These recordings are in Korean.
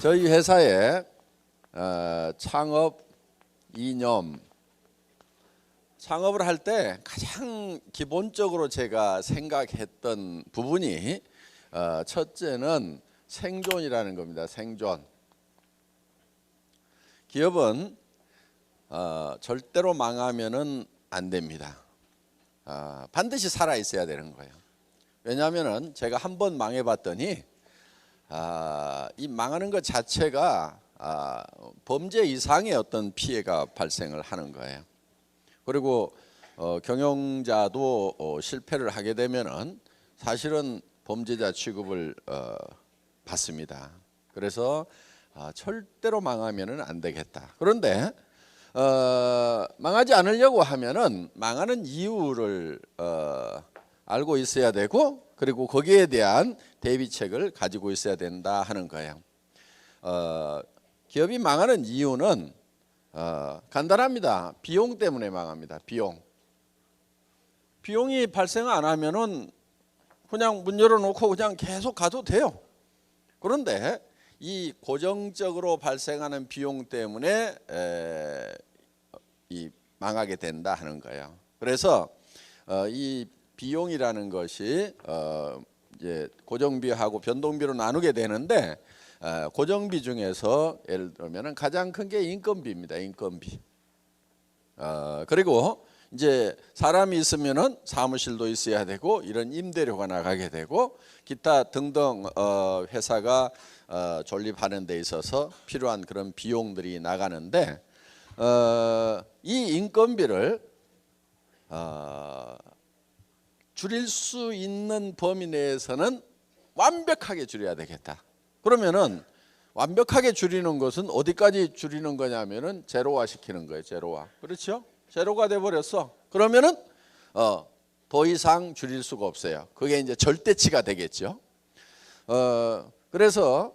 저희 회사의 창업 이념, 창업을 할 때 가장 기본적으로 제가 생각했던 부분이 첫째는 생존이라는 겁니다. 생존. 기업은 절대로 망하면은 안 됩니다. 반드시 살아 있어야 되는 거예요. 왜냐하면은 제가 한번 망해봤더니 이 망하는 것 자체가 범죄 이상의 어떤 피해가 발생을 하는 거예요. 그리고 경영자도 실패를 하게 되면은 사실은 범죄자 취급을 받습니다. 그래서 절대로 망하면은 안 되겠다. 그런데 망하지 않으려고 하면은 망하는 이유를 알고 있어야 되고, 그리고 거기에 대한 대비책을 가지고 있어야 된다 하는 거예요. 기업이 망하는 이유는 간단합니다. 비용 때문에 망합니다. 비용이 발생 안 하면은 그냥 문 열어놓고 그냥 계속 가도 돼요. 그런데 이 고정적으로 발생하는 비용 때문에 망하게 된다 하는 거예요. 그래서 이 비용이라는 것이 이제 고정비하고 변동비로 나누게 되는데, 고정비 중에서 예를 들면 가장 큰 게 인건비입니다. 인건비. 그리고 이제 사람이 있으면은 사무실도 있어야 되고, 이런 임대료가 나가게 되고, 기타 등등 회사가 존립하는 데 있어서 필요한 그런 비용들이 나가는데, 이 인건비를 줄일 수 있는 범위 내에서는 완벽하게 줄여야 되겠다. 그러면은 완벽하게 줄이는 것은 어디까지 줄이는 거냐면은 제로화 시키는 거예요. 제로화. 그렇죠? 제로가 돼 버렸어. 그러면은 더 이상 줄일 수가 없어요. 그게 이제 절대치가 되겠죠. 그래서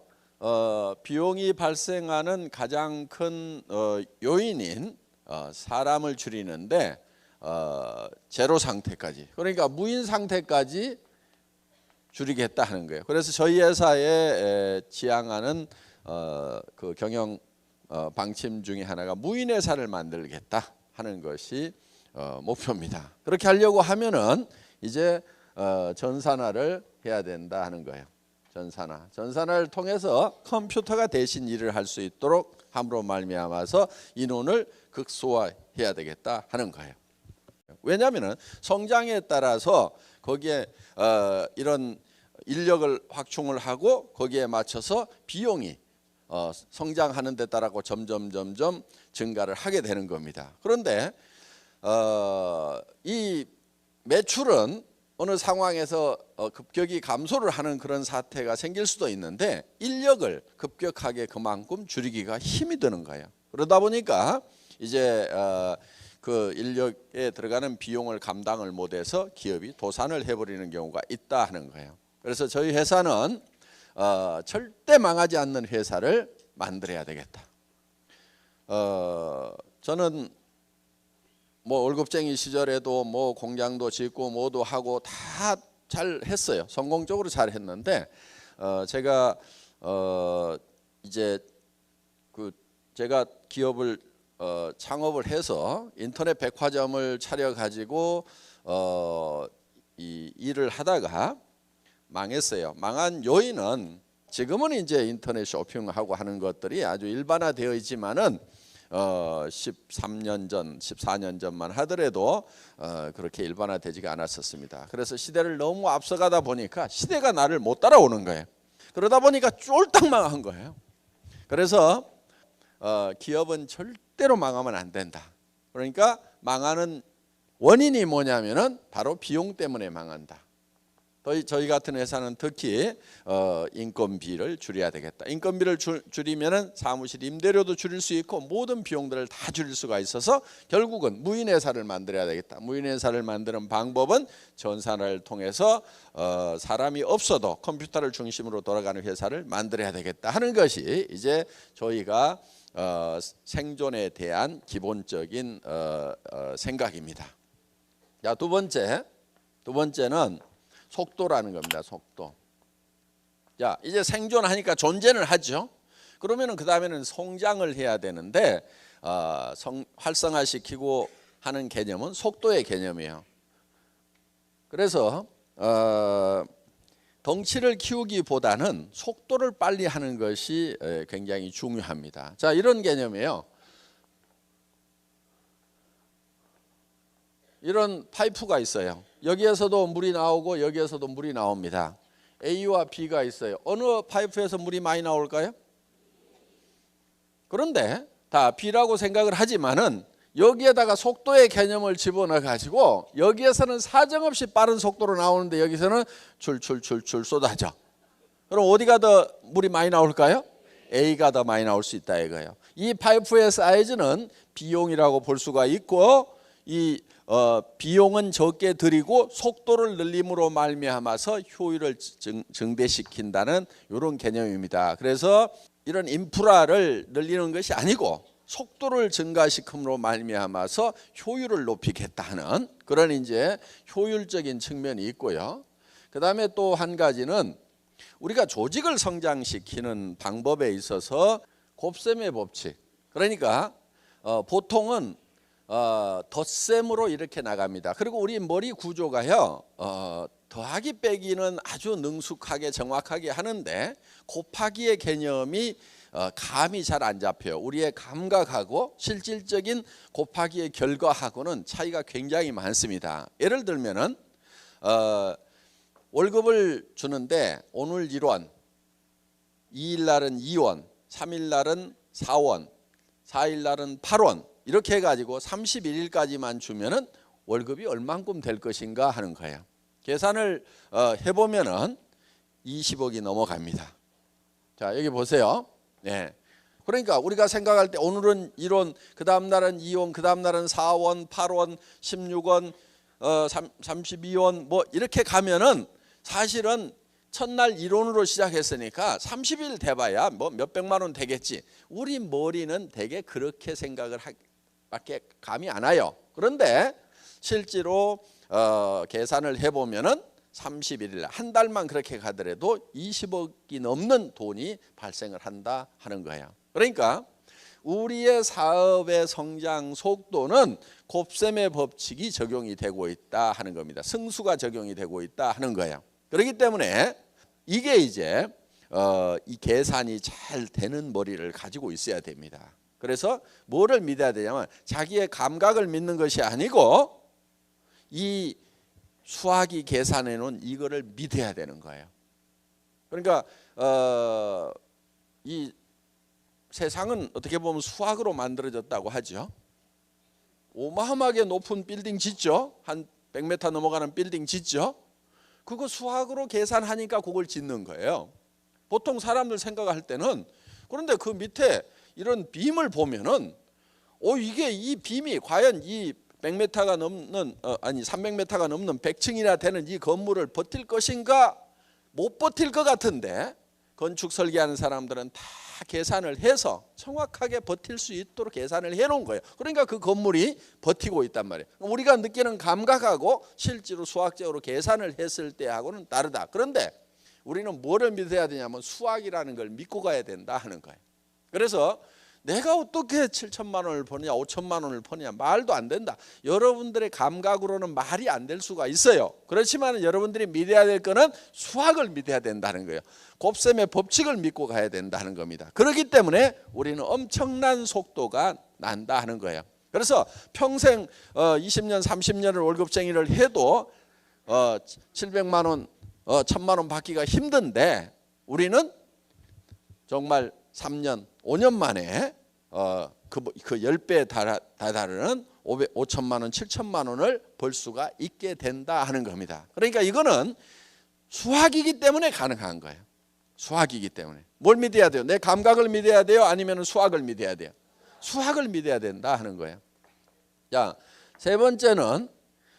비용이 발생하는 가장 큰 요인인 사람을 줄이는데, 제로 상태까지, 그러니까 무인 상태까지 줄이겠다 하는 거예요. 그래서 저희 회사에 지향하는 그 경영 방침 중에 하나가 무인 회사를 만들겠다 하는 것이 목표입니다. 그렇게 하려고 하면은 이제 전산화를 해야 된다 하는 거예요. 전산화를 통해서 컴퓨터가 대신 일을 할 수 있도록 함으로 말미암아서 인원을 극소화해야 되겠다 하는 거예요. 왜냐하면은 성장에 따라서 거기에 이런 인력을 확충을 하고 거기에 맞춰서 비용이 성장하는 데 따라서 점점 증가를 하게 되는 겁니다. 그런데 이 매출은 어느 상황에서 급격히 감소를 하는 그런 사태가 생길 수도 있는데, 인력을 급격하게 그만큼 줄이기가 힘이 드는 거예요. 그러다 보니까 이제 그 인력에 들어가는 비용을 감당을 못해서 기업이 도산을 해버리는 경우가 있다 하는 거예요. 그래서 저희 회사는 절대 망하지 않는 회사를 만들어야 되겠다. 저는 뭐 월급쟁이 시절에도 뭐 공장도 짓고 뭐도 하고 다 잘 했어요. 성공적으로 잘 했는데, 제가 이제 제가 기업을 창업을 해서 인터넷 백화점을 차려 가지고 이 일을 하다가 망했어요. 망한 요인은 지금은 이제 인터넷 쇼핑하고 하는 것들이 아주 일반화되어 있지만은 13년 전, 14년 전만 하더라도 그렇게 일반화되지가 않았었습니다. 그래서 시대를 너무 앞서가다 보니까 시대가 나를 못 따라오는 거예요. 그러다 보니까 쫄딱 망한 거예요. 그래서 기업은 절대로 망하면 안 된다. 그러니까 망하는 원인이 뭐냐면은 바로 비용 때문에 망한다. 저희 같은 회사는 특히 인건비를 줄여야 되겠다. 인건비를 줄이면은 사무실 임대료도 줄일 수 있고 모든 비용들을 다 줄일 수가 있어서 결국은 무인 회사를 만들어야 되겠다. 무인 회사를 만드는 방법은 전산화를 통해서 사람이 없어도 컴퓨터를 중심으로 돌아가는 회사를 만들어야 되겠다 하는 것이 이제 저희가 생존에 대한 기본적인 생각입니다. 자, 두 번째는 속도라는 겁니다. 속도. 자, 이제 생존하니까 존재는 하죠. 그러면은 그 다음에는 성장을 해야 되는데 활성화시키고 하는 개념은 속도의 개념이에요. 그래서 덩치를 키우기보다는 속도를 빨리 하는 것이 굉장히 중요합니다. 자, 이런 개념이에요. 이런 파이프가 있어요. 여기에서도 물이 나오고 여기에서도 물이 나옵니다. A와 B가 있어요. 어느 파이프에서 물이 많이 나올까요? 그런데 다 B라고 생각을 하지만은 여기에다가 속도의 개념을 집어넣어 가지고 여기에서는 사정없이 빠른 속도로 나오는데 여기서는 줄줄줄줄 쏟아져. 그럼 어디가 더 물이 많이 나올까요? A가 더 많이 나올 수 있다 이거예요. 이 파이프의 사이즈는 B용이라고 볼 수가 있고 이 비용은 적게 들이고 속도를 늘림으로 말미암아서 효율을 증대시킨다는 이런 개념입니다. 그래서 이런 인프라를 늘리는 것이 아니고 속도를 증가시킴으로 말미암아서 효율을 높이겠다 하는 그런 이제 효율적인 측면이 있고요. 그 다음에 또 한 가지는 우리가 조직을 성장시키는 방법에 있어서 곱셈의 법칙. 그러니까 보통은 덧셈으로 이렇게 나갑니다. 그리고 우리 머리 구조가요, 더하기 빼기는 아주 능숙하게 정확하게 하는데 곱하기의 개념이 감이 잘 안 잡혀요. 우리의 감각하고 실질적인 곱하기의 결과하고는 차이가 굉장히 많습니다. 예를 들면은 월급을 주는데 오늘 1원, 2일 날은 2원, 3일 날은 4원, 4일 날은 8원 이렇게 해가지고 31일까지만 주면은 월급이 얼만큼 될 것인가 하는 거예요. 계산을 해보면은 20억이 넘어갑니다. 자, 여기 보세요. 네. 그러니까 우리가 생각할 때 오늘은 1원, 그 다음 날은 2원, 그 다음 날은 4원, 8원, 16원, 32원 뭐 이렇게 가면은 사실은 첫날 1원으로 시작했으니까 30일 돼봐야 뭐 몇백만 원 되겠지. 우리 머리는 되게 그렇게 생각을 밖에 감이 안 와요. 그런데 실제로 계산을 해보면은 31일 한 달만 그렇게 가더라도 20억이 넘는 돈이 발생을 한다 하는 거예요. 그러니까 우리의 사업의 성장 속도는 곱셈의 법칙이 적용이 되고 있다 하는 겁니다. 승수가 적용이 되고 있다 하는 거예요. 그렇기 때문에 이게 이제 이 계산이 잘 되는 머리를 가지고 있어야 됩니다. 그래서 뭐를 믿어야 되냐면 자기의 감각을 믿는 것이 아니고 이 수학이 계산해 놓은 이거를 믿어야 되는 거예요. 그러니까 이 세상은 어떻게 보면 수학으로 만들어졌다고 하죠. 어마어마하게 높은 빌딩 짓죠. 한 100m 넘어가는 빌딩 짓죠. 그거 수학으로 계산하니까 그걸 짓는 거예요. 보통 사람들 생각할 때는 그런데 그 밑에 이런 빔을 보면은 이게 이 빔이 과연 이 100m가 넘는 300m가 넘는 100층이나 되는 이 건물을 버틸 것인가 못 버틸 것 같은데 건축 설계하는 사람들은 다 계산을 해서 정확하게 버틸 수 있도록 계산을 해놓은 거예요. 그러니까 그 건물이 버티고 있단 말이에요. 우리가 느끼는 감각하고 실제로 수학적으로 계산을 했을 때하고는 다르다. 그런데 우리는 뭐를 믿어야 되냐면 수학이라는 걸 믿고 가야 된다 하는 거예요. 그래서 내가 어떻게 7천만 원을 버냐 5천만 원을 버냐 말도 안 된다. 여러분들의 감각으로는 말이 안 될 수가 있어요. 그렇지만 여러분들이 믿어야 될 거는 수학을 믿어야 된다는 거예요. 곱셈의 법칙을 믿고 가야 된다는 겁니다. 그렇기 때문에 우리는 엄청난 속도가 난다 하는 거예요. 그래서 평생 20년 30년을 월급쟁이를 해도 700만 원 1000만 원 받기가 힘든데 우리는 정말 3년 5년 만에 그 10배에 다다르는 5천만 원 7천만 원을 벌 수가 있게 된다 하는 겁니다. 그러니까 이거는 수학이기 때문에 가능한 거예요. 수학이기 때문에. 뭘 믿어야 돼요? 내 감각을 믿어야 돼요? 아니면 수학을 믿어야 돼요? 수학을 믿어야 된다 하는 거예요. 자, 세 번째는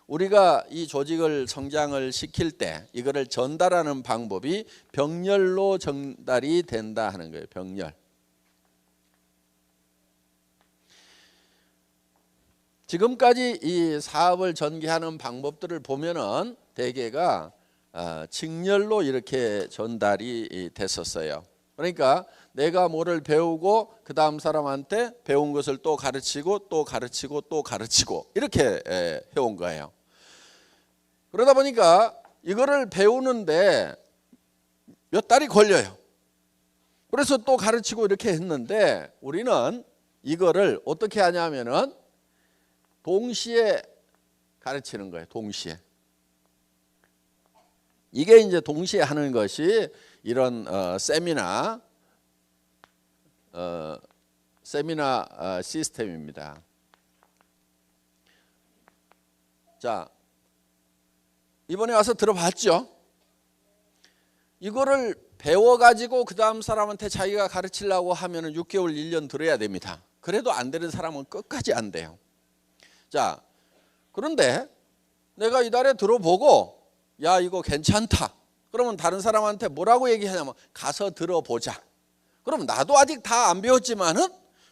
우리가 이 조직을 성장을 시킬 때 이거를 전달하는 방법이 병렬로 전달이 된다 하는 거예요. 병렬. 지금까지 이 사업을 전개하는 방법들을 보면은 대개가 직렬로 이렇게 전달이 됐었어요. 그러니까 내가 뭐를 배우고 그 다음 사람한테 배운 것을 또 가르치고 또 가르치고 또 가르치고 이렇게 해온 거예요. 그러다 보니까 이거를 배우는데 몇 달이 걸려요. 그래서 또 가르치고 이렇게 했는데 우리는 이거를 어떻게 하냐면은 동시에 가르치는 거예요. 동시에. 이게 이제 동시에 하는 것이 이런 세미나 시스템입니다. 자, 이번에 와서 들어봤죠? 이거를 배워가지고 그 다음 사람한테 자기가 가르치려고 하면은 6개월, 1년 들어야 됩니다. 그래도 안 되는 사람은 끝까지 안 돼요. 자, 그런데 내가 이달에 들어보고 야 이거 괜찮다. 그러면 다른 사람한테 뭐라고 얘기하냐면 가서 들어보자. 그럼 나도 아직 다 안 배웠지만은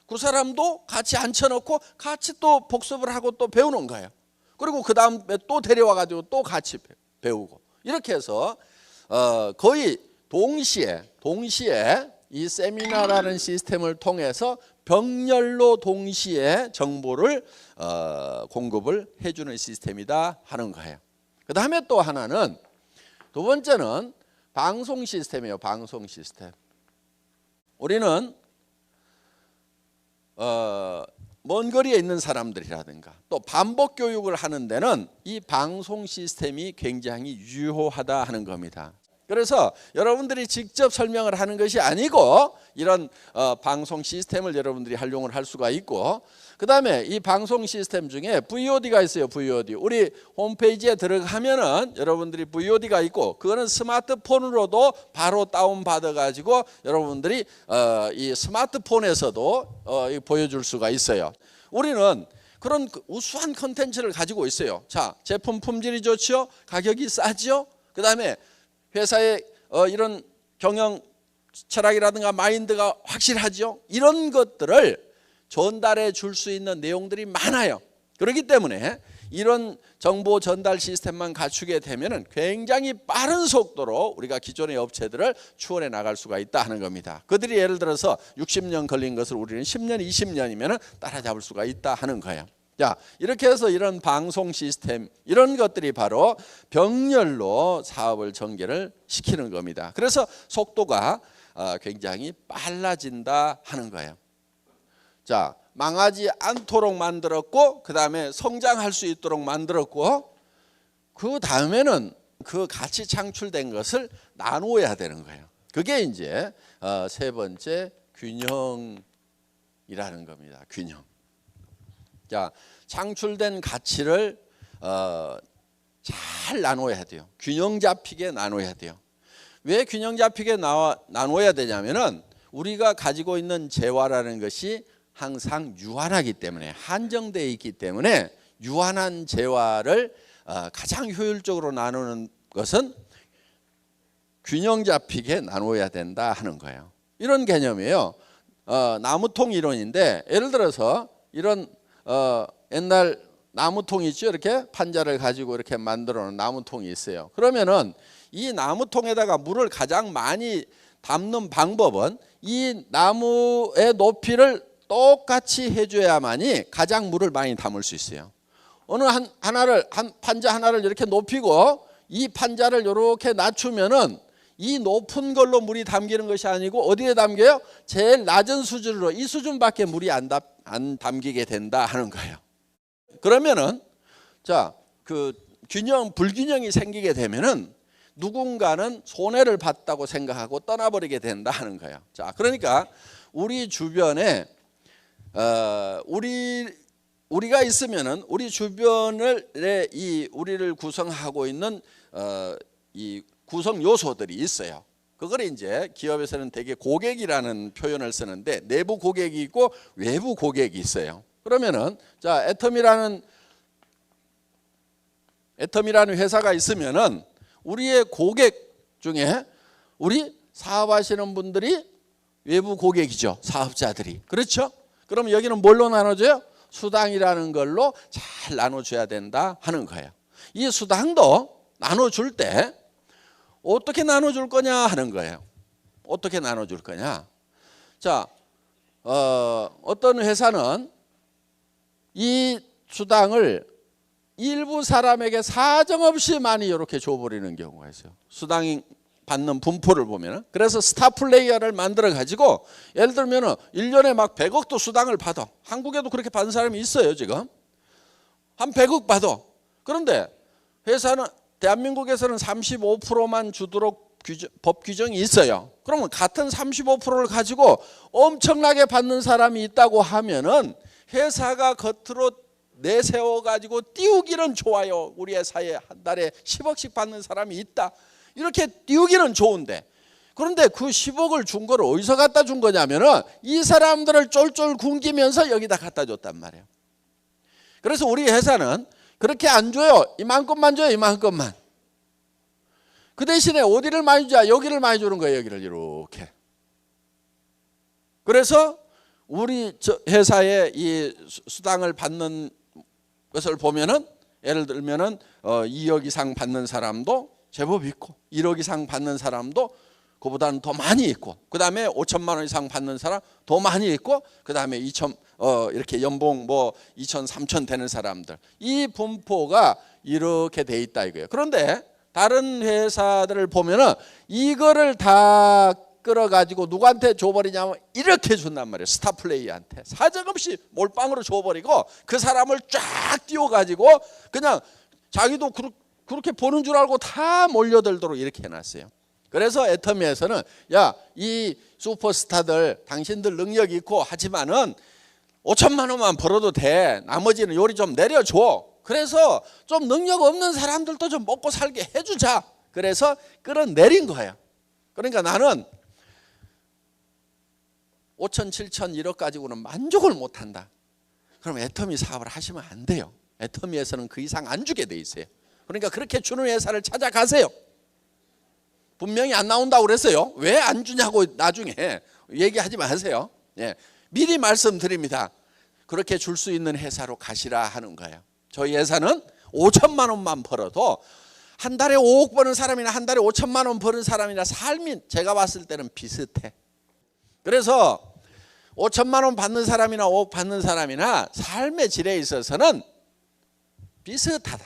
그 사람도 같이 앉혀놓고 같이 또 복습을 하고 또 배우는 거예요. 그리고 그 다음에 또 데려와가지고 또 같이 배우고 이렇게 해서 거의 동시에 이 세미나라는 시스템을 통해서 병렬로 동시에 정보를 공급을 해주는 시스템이다 하는 거예요. 그 다음에 또 하나는 두 번째는 방송 시스템이에요. 방송 시스템. 우리는 먼 거리에 있는 사람들이라든가 또 반복 교육을 하는 데는 이 방송 시스템이 굉장히 유효하다 하는 겁니다. 그래서 여러분들이 직접 설명을 하는 것이 아니고 이런 방송 시스템을 여러분들이 활용을 할 수가 있고 그 다음에 이 방송 시스템 중에 VOD가 있어요. VOD. 우리 홈페이지에 들어가면은 여러분들이 VOD가 있고 그거는 스마트폰으로도 바로 다운받아 가지고 여러분들이 이 스마트폰에서도 보여줄 수가 있어요. 우리는 그런 우수한 컨텐츠를 가지고 있어요. 자, 제품 품질이 좋죠. 가격이 싸죠. 그 다음에 회사의 이런 경영 철학이라든가 마인드가 확실하죠. 이런 것들을 전달해 줄 수 있는 내용들이 많아요. 그렇기 때문에 이런 정보 전달 시스템만 갖추게 되면 굉장히 빠른 속도로 우리가 기존의 업체들을 추월해 나갈 수가 있다 하는 겁니다. 그들이 예를 들어서 60년 걸린 것을 우리는 10년, 20년이면 따라잡을 수가 있다 하는 거예요. 자, 이렇게 해서 이런 방송 시스템 이런 것들이 바로 병렬로 사업을 전개를 시키는 겁니다. 그래서 속도가 굉장히 빨라진다 하는 거예요. 자, 망하지 않도록 만들었고 그 다음에 성장할 수 있도록 만들었고 그 다음에는 그 같이 창출된 것을 나누어야 되는 거예요. 그게 이제 세 번째 균형이라는 겁니다. 균형. 자, 창출된 가치를 잘 나눠야 돼요. 균형 잡히게 나눠야 돼요. 왜 균형 잡히게 나눠야 되냐면은 우리가 가지고 있는 재화라는 것이 항상 유한하기 때문에 한정되어 있기 때문에 유한한 재화를 가장 효율적으로 나누는 것은 균형 잡히게 나눠야 된다 하는 거예요. 이런 개념이에요. 나무통 이론인데 예를 들어서 이런 옛날 나무통 있죠. 이렇게 판자를 가지고 이렇게 만들어 놓은 나무통이 있어요. 그러면은 이 나무통에다가 물을 가장 많이 담는 방법은 이 나무의 높이를 똑같이 해줘야만이 가장 물을 많이 담을 수 있어요. 어느 한 판자 하나를 이렇게 높이고 이 판자를 이렇게 낮추면은 이 높은 걸로 물이 담기는 것이 아니고 어디에 담겨요? 제일 낮은 수준으로 이 수준밖에 물이 안 담기게 된다 하는 거예요. 그러면은 자, 그 불균형이 생기게 되면은 누군가는 손해를 봤다고 생각하고 떠나버리게 된다 하는 거예요. 자, 그러니까 우리 주변에 우리가 있으면은 우리 주변을 우리를 구성하고 있는 이 구성 요소들이 있어요. 그걸 이제 기업에서는 되게 고객이라는 표현을 쓰는데 내부 고객이 있고 외부 고객이 있어요. 그러면은 자, 애텀이라는 회사가 있으면은 우리의 고객 중에 우리 사업하시는 분들이 외부 고객이죠. 사업자들이. 그렇죠? 그럼 여기는 뭘로 나눠줘요? 수당이라는 걸로 잘 나눠줘야 된다 하는 거예요. 이 수당도 나눠줄 때 어떻게 나눠줄 거냐 하는 거예요. 어떻게 나눠줄 거냐? 자, 어떤 회사는 이 수당을 일부 사람에게 사정없이 많이 이렇게 줘버리는 경우가 있어요. 수당이 받는 분포를 보면은. 그래서 스타 플레이어를 만들어 가지고 예를 들면은 1년에 막 100억도 수당을 받아. 한국에도 그렇게 받는 사람이 있어요, 지금. 한 100억 받아. 그런데 회사는 대한민국에서는 35%만 주도록 법 규정이 있어요. 그러면 같은 35%를 가지고 엄청나게 받는 사람이 있다고 하면은 회사가 겉으로 내세워 가지고 띄우기는 좋아요. 우리 회사에 한 달에 10억씩 받는 사람이 있다. 이렇게 띄우기는 좋은데, 그런데 그 10억을 준 걸 어디서 갖다 준 거냐면은 이 사람들을 쫄쫄 굶기면서 여기다 갖다 줬단 말이에요. 그래서 우리 회사는 그렇게 안 줘요. 이만큼만 줘요. 이만큼만. 그 대신에 어디를 많이 주자? 여기를 많이 주는 거예요. 여기를 이렇게. 그래서 우리 회사의 이 수당을 받는 것을 보면은 예를 들면은 2억 이상 받는 사람도 제법 있고 1억 이상 받는 사람도 그보다는 더 많이 있고, 그 다음에 5천만 원 이상 받는 사람 더 많이 있고, 그 다음에 이렇게 연봉 뭐 2천, 3천 되는 사람들, 이 분포가 이렇게 돼 있다 이거예요. 그런데 다른 회사들을 보면은 이거를 다 끌어가지고 누구한테 줘버리냐면 이렇게 준단 말이에요. 스타 플레이한테 사정없이 몰빵으로 줘버리고 그 사람을 쫙 띄워가지고 그냥 자기도 그렇게 보는 줄 알고 다 몰려들도록 이렇게 해놨어요. 그래서 애터미에서는 야, 이 슈퍼스타들 당신들 능력 있고 하지만은 5천만 원만 벌어도 돼. 나머지는 요리 좀 내려줘. 그래서 좀 능력 없는 사람들도 좀 먹고 살게 해주자. 그래서 끌어내린 거예요. 그러니까 나는 5천, 7천, 1억 가지고는 만족을 못한다. 그럼 애터미 사업을 하시면 안 돼요. 애터미에서는 그 이상 안 주게 돼 있어요. 그러니까 그렇게 주는 회사를 찾아가세요. 분명히 안 나온다고 그랬어요. 왜 안 주냐고 나중에 얘기하지 마세요. 예, 미리 말씀드립니다. 그렇게 줄 수 있는 회사로 가시라 하는 거예요. 저희 회사는 5천만 원만 벌어도 한 달에 5억 버는 사람이나 한 달에 5천만 원 버는 사람이나 삶이 제가 봤을 때는 비슷해. 그래서 5천만 원 받는 사람이나 5억 받는 사람이나 삶의 질에 있어서는 비슷하다.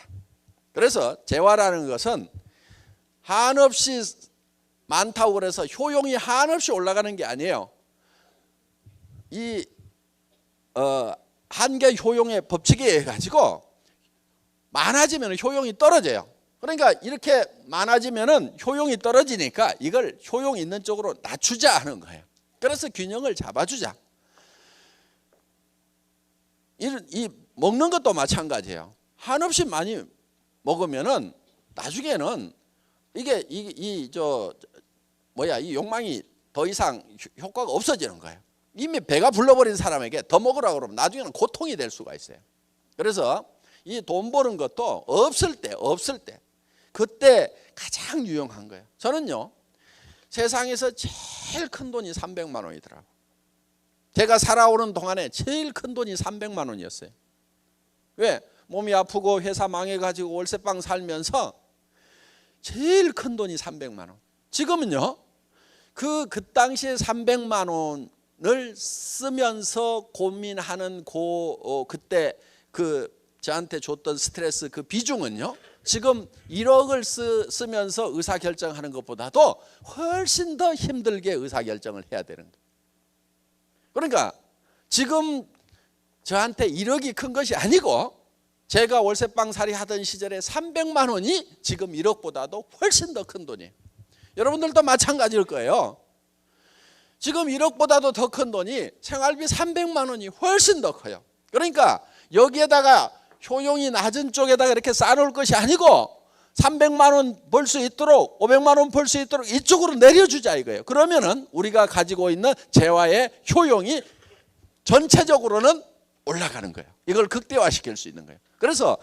그래서 재화라는 것은 한없이 많다고 그래서 효용이 한없이 올라가는 게 아니에요. 이 한계 효용의 법칙에 의해 가지고 많아지면 효용이 떨어져요. 그러니까 이렇게 많아지면은 효용이 떨어지니까 이걸 효용 있는 쪽으로 낮추자 하는 거예요. 그래서 균형을 잡아주자. 이 먹는 것도 마찬가지예요. 한없이 많이 먹으면은 나중에는 이게 이 욕망이 더 이상 효과가 없어지는 거예요. 이미 배가 불러버린 사람에게 더 먹으라고 그러면 나중에는 고통이 될 수가 있어요. 그래서 이 돈 버는 것도 없을 때 그때 가장 유용한 거예요. 저는요, 세상에서 제일 큰 돈이 300만 원이더라고요. 제가 살아오는 동안에 제일 큰 돈이 300만 원이었어요. 왜? 몸이 아프고 회사 망해가지고 월세방 살면서 제일 큰 돈이 300만 원. 지금은요, 그 당시에 300만 원을 쓰면서 고민하는 그때 저한테 줬던 스트레스 그 비중은요, 지금 1억을 쓰면서 의사결정하는 것보다도 훨씬 더 힘들게 의사결정을 해야 되는 거예요. 그러니까 지금 저한테 1억이 큰 것이 아니고 제가 월세방 살이 하던 시절에 300만 원이 지금 1억보다도 훨씬 더 큰 돈이에요. 여러분들도 마찬가지일 거예요. 지금 1억보다도 더 큰 돈이 생활비 300만 원이 훨씬 더 커요. 그러니까 여기에다가 효용이 낮은 쪽에다가 이렇게 쌓아놓을 것이 아니고 300만 원 벌 수 있도록 500만 원 벌 수 있도록 이쪽으로 내려주자 이거예요. 그러면은 우리가 가지고 있는 재화의 효용이 전체적으로는 올라가는 거예요. 이걸 극대화시킬 수 있는 거예요. 그래서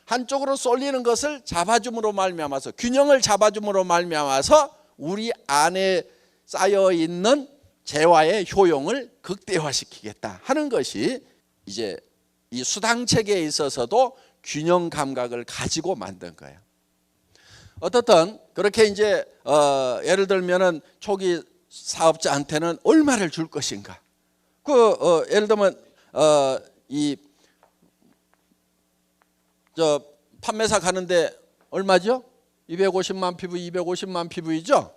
한쪽으로 쏠리는 것을 잡아줌으로 말미암아서, 균형을 잡아줌으로 말미암아서 우리 안에 쌓여 있는 재화의 효용을 극대화시키겠다 하는 것이 이제 이 수당 체계에 있어서도 균형 감각을 가지고 만든 거예요. 어떻든 그렇게 이제 예를 들면은 초기 사업자한테는 얼마를 줄 것인가. 예를 들면 판매사 가는데 얼마죠? 250만 PV, 250만 PV죠.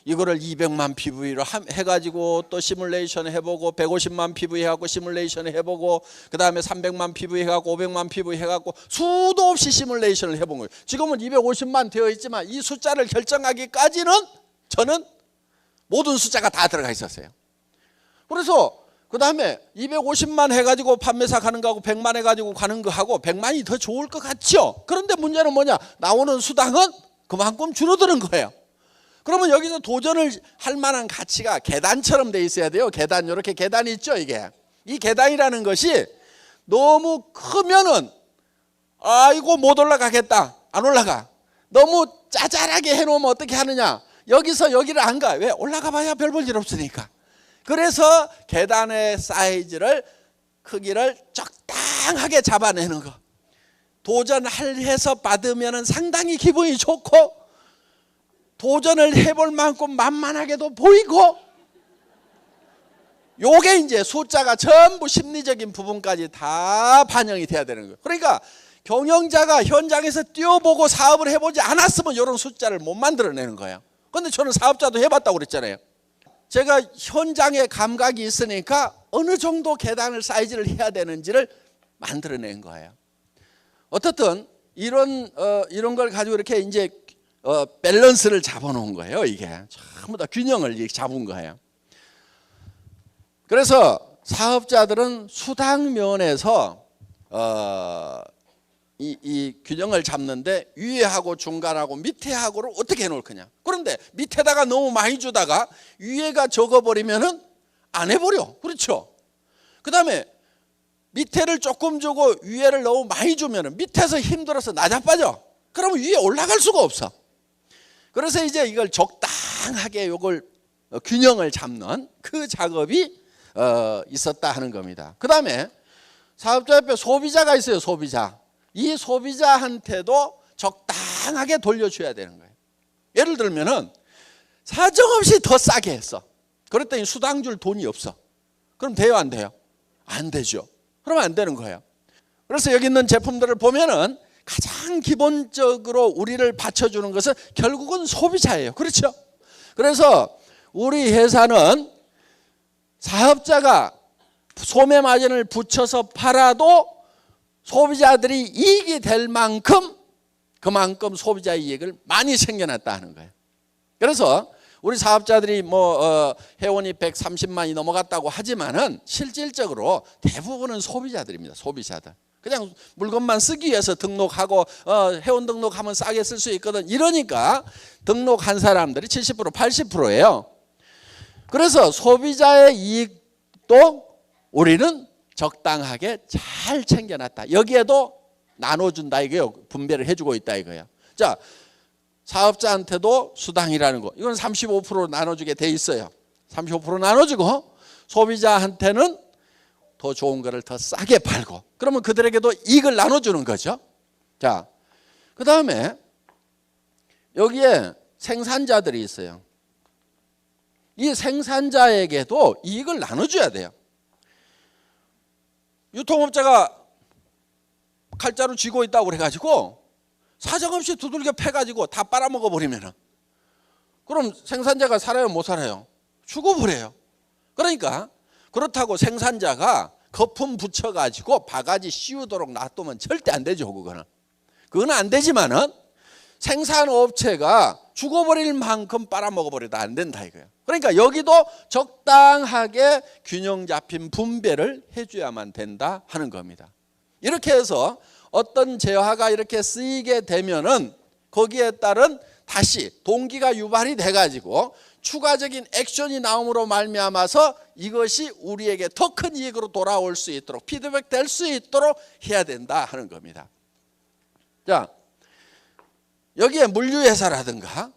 이거를 200만 PV로 해가지고 또 시뮬레이션 해보고 150만 PV 해갖고 시뮬레이션 해보고 그 다음에 300만 PV 해갖고 500만 PV 해갖고 수도 없이 시뮬레이션을 해본 거예요. 지금은 250만 되어 있지만 이 숫자를 결정하기까지는 저는 모든 숫자가 다 들어가 있었어요. 그래서 그 다음에 250만 해가지고 판매사 가는 거하고 100만 해가지고 가는 거하고 100만이 더 좋을 것 같죠. 그런데 문제는 뭐냐, 나오는 수당은 그만큼 줄어드는 거예요. 그러면 여기서 도전을 할 만한 가치가 계단처럼 돼 있어야 돼요. 계단, 이렇게 계단이 있죠. 이게 이 계단이라는 것이 너무 크면은 아이고 못 올라가겠다, 안 올라가. 너무 짜잘하게 해놓으면 어떻게 하느냐, 여기서 여기를 안 가. 왜? 올라가 봐야 별 볼 일 없으니까. 그래서 계단의 사이즈를, 크기를 적당하게 잡아내는 거. 도전해서 받으면 상당히 기분이 좋고 도전을 해볼 만큼 만만하게도 보이고, 요게 이제 숫자가 전부 심리적인 부분까지 다 반영이 돼야 되는 거예요. 그러니까 경영자가 현장에서 뛰어보고 사업을 해보지 않았으면 이런 숫자를 못 만들어내는 거예요. 그런데 저는 사업자도 해봤다고 그랬잖아요. 제가 현장에 감각이 있으니까 어느 정도 계단을 사이즈를 해야 되는지를 만들어낸 거예요. 어떻든 이런 걸 가지고 이렇게 이제 밸런스를 잡아놓은 거예요. 이게 전부 다 균형을 잡은 거예요. 그래서 사업자들은 수당 면에서 이 균형을 잡는데 위에하고 중간하고 밑에하고를 어떻게 해놓을 거냐. 그런데 밑에다가 너무 많이 주다가 위에가 적어버리면은 안 해버려. 그렇죠. 그 다음에 밑에를 조금 주고 위에를 너무 많이 주면은 밑에서 힘들어서 나자빠져. 그러면 위에 올라갈 수가 없어. 그래서 이제 이걸 적당하게 요걸 균형을 잡는 그 작업이 있었다 하는 겁니다. 그 다음에 사업자 옆에 소비자가 있어요. 소비자. 이 소비자한테도 적당하게 돌려줘야 되는 거예요. 예를 들면은 사정없이 더 싸게 했어. 그랬더니 수당 줄 돈이 없어. 그럼 돼요, 안 돼요? 안 되죠. 그러면 안 되는 거예요. 그래서 여기 있는 제품들을 보면은 가장 기본적으로 우리를 받쳐주는 것은 결국은 소비자예요. 그렇죠? 그래서 우리 회사는 사업자가 소매 마진을 붙여서 팔아도 소비자들이 이익이 될 만큼 그만큼 소비자 이익을 많이 챙겨놨다 하는 거예요. 그래서 우리 사업자들이 회원이 130만이 넘어갔다고 하지만은 실질적으로 대부분은 소비자들입니다. 소비자들. 그냥 물건만 쓰기 위해서 등록하고 회원 등록하면 싸게 쓸 수 있거든. 이러니까 등록한 사람들이 70% 80%예요. 그래서 소비자의 이익도 우리는 적당하게 잘 챙겨놨다. 여기에도 나눠준다 이거예요. 분배를 해주고 있다 이거예요. 자, 사업자한테도 수당이라는 거, 이건 35% 나눠주게 돼 있어요. 35% 나눠주고 소비자한테는 더 좋은 거를 더 싸게 팔고, 그러면 그들에게도 이익을 나눠주는 거죠. 자, 그 다음에 여기에 생산자들이 있어요. 이 생산자에게도 이익을 나눠줘야 돼요. 유통업자가 칼자루 쥐고 있다고 그래가지고 사정없이 두들겨 패가지고 다 빨아먹어 버리면은 그럼 생산자가 살아요, 못 살아요? 죽어버려요. 그러니까 그렇다고 생산자가 거품 붙여가지고 바가지 씌우도록 놔두면 절대 안 되죠. 그거는 안 되지만은 생산업체가 죽어버릴 만큼 빨아먹어버려도 안 된다 이거예요. 그러니까 여기도 적당하게 균형 잡힌 분배를 해줘야만 된다 하는 겁니다. 이렇게 해서 어떤 재화가 이렇게 쓰이게 되면은 거기에 따른 다시 동기가 유발이 돼가지고 추가적인 액션이 나옴으로 말미암아서 이것이 우리에게 더 큰 이익으로 돌아올 수 있도록 피드백 될 수 있도록 해야 된다 하는 겁니다. 자, 여기에 물류회사라든가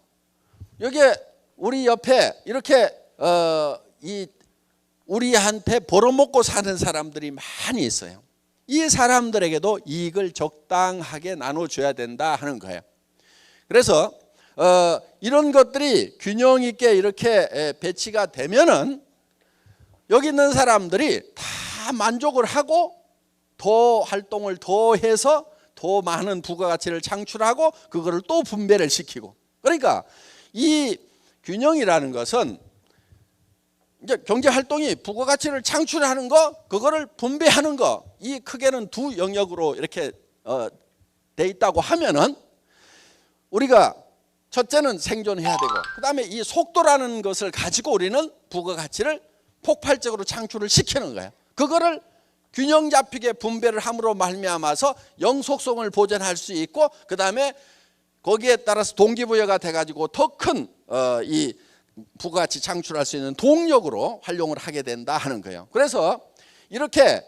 여기에 우리 옆에 이렇게 우리한테 벌어먹고 사는 사람들이 많이 있어요. 이 사람들에게도 이익을 적당하게 나눠줘야 된다 하는 거예요. 그래서 이런 것들이 균형 있게 이렇게 배치가 되면은 여기 있는 사람들이 다 만족을 하고 더 활동을 더 해서 더 많은 부가가치를 창출하고 그거를 또 분배를 시키고, 그러니까 이 균형이라는 것은 이제 경제활동이 부가가치를 창출하는 거, 그거를 분배하는 거, 이 크게는 두 영역으로 이렇게 돼 있다고 하면은 우리가 첫째는 생존해야 되고, 그 다음에 이 속도라는 것을 가지고 우리는 부가가치를 폭발적으로 창출을 시키는 거예요. 그거를 균형 잡히게 분배를 함으로 말미암아서 영속성을 보존할 수 있고, 그 다음에 거기에 따라서 동기부여가 돼가지고 더 큰 이 부가가치 창출할 수 있는 동력으로 활용을 하게 된다 하는 거예요. 그래서 이렇게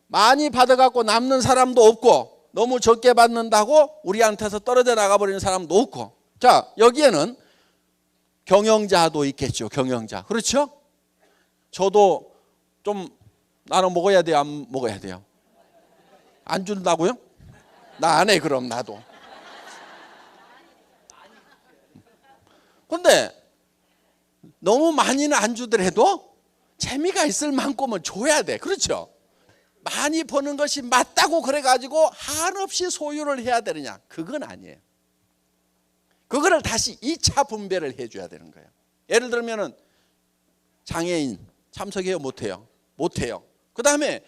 많이 받아갖고 남는 사람도 없고, 너무 적게 받는다고 우리한테서 떨어져 나가버리는 사람도 없고, 자, 여기에는 경영자도 있겠죠. 경영자. 그렇죠? 저도 좀 나눠 먹어야 돼요? 안 먹어야 돼요? 안 준다고요? 나 안 해. 그럼 나도. 근데 너무 많이는 안 주더라도 재미가 있을 만큼은 줘야 돼. 그렇죠? 많이 버는 것이 맞다고 그래가지고 한없이 소유를 해야 되느냐? 그건 아니에요. 그거를 다시 2차 분배를 해줘야 되는 거예요. 예를 들면은 장애인 참석해요? 못해요? 못해요. 그 다음에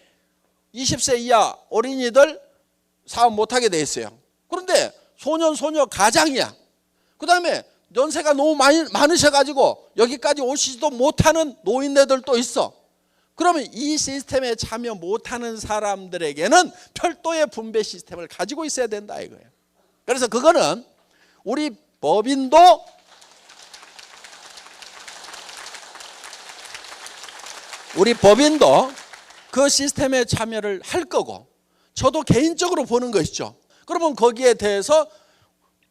20세 이하 어린이들 사업 못하게 돼 있어요. 그런데 소년 소녀 가장이야. 그 다음에 연세가 너무 많으셔가지고 여기까지 오시지도 못하는 노인네들도 있어. 그러면 이 시스템에 참여 못하는 사람들에게는 별도의 분배 시스템을 가지고 있어야 된다 이거예요. 그래서 그거는 우리 법인도 그 시스템에 참여를 할 거고, 저도 개인적으로 보는 것이죠. 그러면 거기에 대해서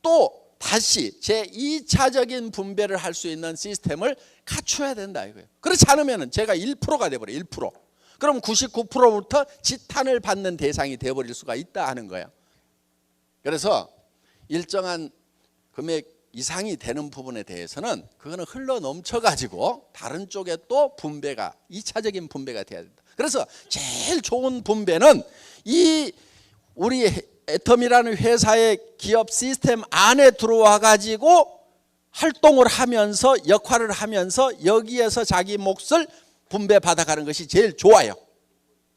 또 다시 제2차적인 분배를 할 수 있는 시스템을 갖춰야 된다 이거예요. 그렇지 않으면 제가 1%가 돼버려요. 1%. 그럼 99%부터 지탄을 받는 대상이 돼버릴 수가 있다 하는 거예요. 그래서 일정한 금액 이상이 되는 부분에 대해서는 그거는 흘러 넘쳐가지고 다른 쪽에 또 분배가 2차적인 분배가 돼야 된다. 그래서 제일 좋은 분배는 이 우리 애텀이라는 회사의 기업 시스템 안에 들어와 가지고 활동을 하면서 역할을 하면서 여기에서 자기 몫을 분배받아 가는 것이 제일 좋아요.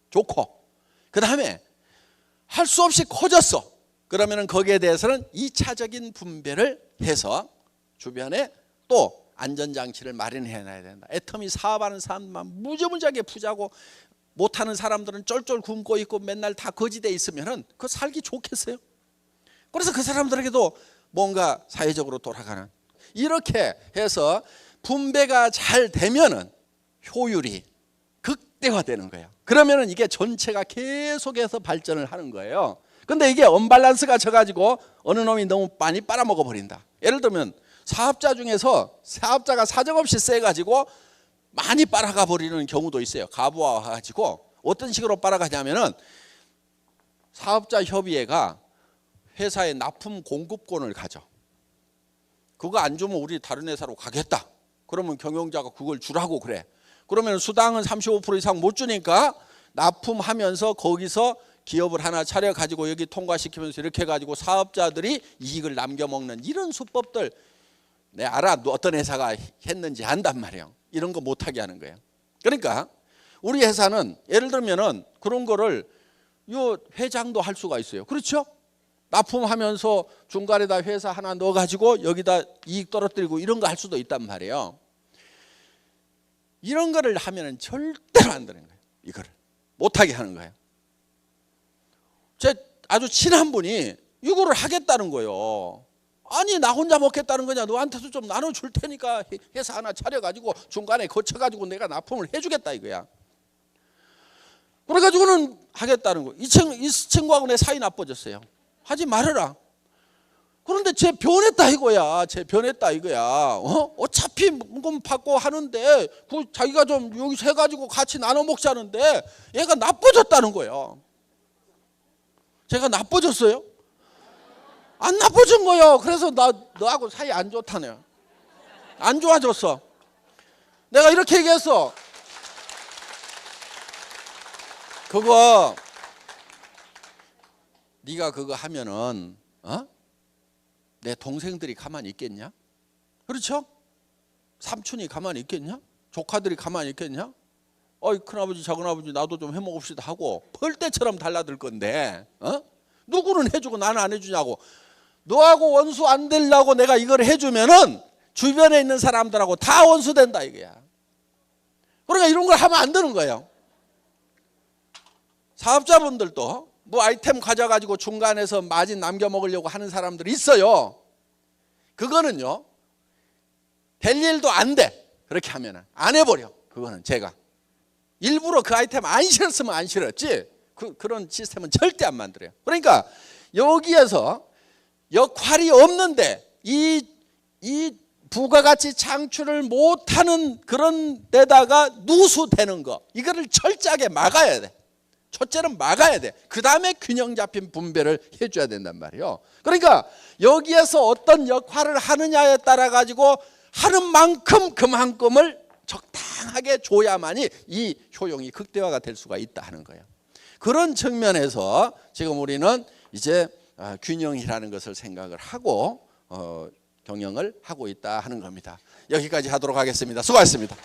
좋고, 그 다음에 할 수 없이 커졌어. 그러면 거기에 대해서는 2차적인 분배를 해서 주변에 또 안전장치를 마련해 놔야 된다. 애텀이 사업하는 사람만 무지무지하게 부자고 못하는 사람들은 쫄쫄 굶고 있고 맨날 다 거지돼 있으면 그 살기 좋겠어요? 그래서 그 사람들에게도 뭔가 사회적으로 돌아가는, 이렇게 해서 분배가 잘 되면은 효율이 극대화되는 거예요. 그러면은 이게 전체가 계속해서 발전을 하는 거예요. 근데 이게 언밸런스가 져가지고 어느 놈이 너무 많이 빨아먹어 버린다. 예를 들면 사업자 중에서 사업자가 사정없이 세가지고 많이 빨아가 버리는 경우도 있어요. 가부와 와가지고 어떤 식으로 빨아가냐면은 사업자 협의회가 회사에 납품 공급권을 가져. 그거 안 주면 우리 다른 회사로 가겠다. 그러면 경영자가 그걸 주라고 그래. 그러면 수당은 35% 이상 못 주니까 납품하면서 거기서 기업을 하나 차려가지고 여기 통과시키면서 이렇게 해가지고 사업자들이 이익을 남겨먹는 이런 수법들 내가 알아. 어떤 회사가 했는지 안단 말이에요. 이런 거 못하게 하는 거예요. 그러니까 우리 회사는 예를 들면은 그런 거를 요 회장도 할 수가 있어요. 그렇죠? 납품하면서 중간에다 회사 하나 넣어가지고 여기다 이익 떨어뜨리고 이런 거 할 수도 있단 말이에요. 이런 거를 하면은 절대로 안 되는 거예요. 이거를 못하게 하는 거예요. 제 아주 친한 분이 이거를 하겠다는 거예요. 아니 나 혼자 먹겠다는 거냐, 너한테도 좀 나눠줄 테니까 회사 하나 차려가지고 중간에 거쳐가지고 내가 납품을 해주겠다 이거야. 그래가지고는 하겠다는 거. 이 친구하고 내 사이 나빠졌어요. 하지 말아라. 그런데 쟤 변했다 이거야. 쟤 변했다 이거야. 어차피 뭐 받고 하는데 그 자기가 좀 여기서 해가지고 같이 나눠 먹자는데 얘가 나빠졌다는 거예요. 제가 나빠졌어요? 안 나빠진 거예요. 그래서 너하고 사이 안 좋다네. 안 좋아졌어. 내가 이렇게 얘기했어. 그거 네가 그거 하면은 내 동생들이 가만히 있겠냐? 그렇죠? 삼촌이 가만히 있겠냐? 조카들이 가만히 있겠냐? 어이 큰아버지 작은아버지 나도 좀 해먹읍시다 하고 벌떼처럼 달라들 건데 누구는 해주고 나는 안 해주냐고. 너하고 원수 안 되려고 내가 이걸 해주면은 주변에 있는 사람들하고 다 원수 된다 이거야. 그러니까 이런 걸 하면 안 되는 거예요. 사업자분들도 뭐 아이템 가져가지고 중간에서 마진 남겨 먹으려고 하는 사람들이 있어요. 그거는요 될 일도 안 돼. 그렇게 하면 안 해버려. 그거는 제가 일부러 그 아이템 안 실었으면 안 실었지 그런 시스템은 절대 안 만들어요. 그러니까 여기에서 역할이 없는데 이 부가가치 창출을 못하는 그런 데다가 누수되는 거 이거를 철저하게 막아야 돼. 첫째는 막아야 돼. 그 다음에 균형 잡힌 분배를 해줘야 된단 말이에요. 그러니까 여기에서 어떤 역할을 하느냐에 따라 가지고 하는 만큼 그만큼을 적당하게 줘야만이 이 효용이 극대화가 될 수가 있다 하는 거예요. 그런 측면에서 지금 우리는 이제 균형이라는 것을 생각을 하고 경영을 하고 있다 하는 겁니다. 여기까지 하도록 하겠습니다. 수고하셨습니다.